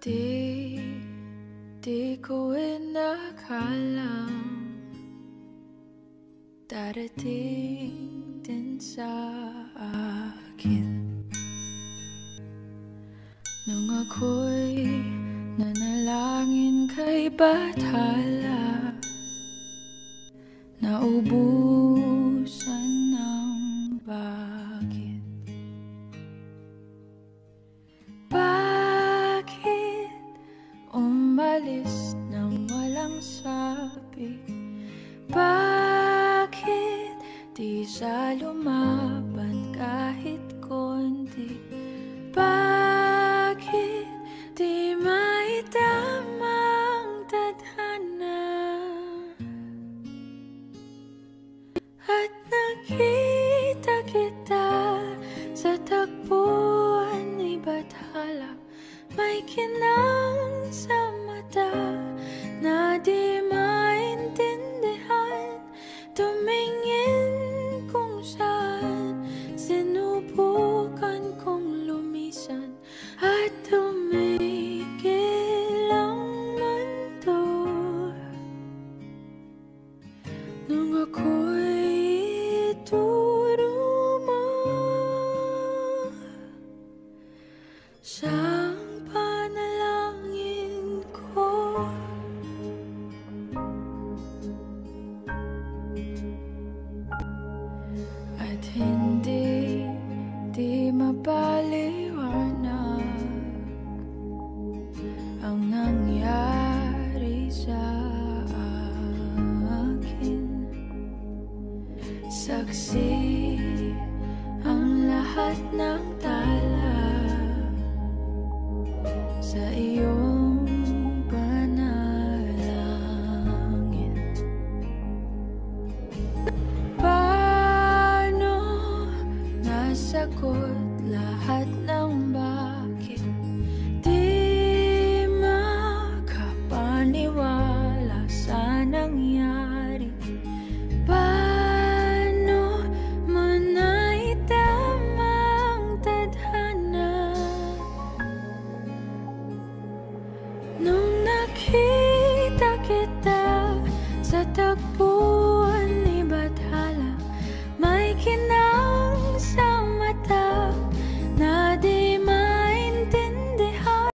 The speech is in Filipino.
Di, di ko inakalang darating din sa akin nung ako'y nanalangin kay Bathala, naubusan ng bakit. Bakit umalis nang walang sabi? Bakit di siya lumaban kahit konti? Bakit di maitamang tadhana? At nakita kita sa takbuhan ni Bathala, may kinang sa mata na di maintindihan. Tumingin kung saan, sinubukan kong lumisan at tumigil ang mundo nung ako'y ituro mo siyang panalangin ko. At hindi di mapaliwanag ang nangyari sa akin. Saksi ang lahat ng tala sa iyong panalangin. Paano nasagot lahat ng bakit? Di makapaniwala sa nangyari. Paano mo naitamang tadhana nung nakita kita sa takbo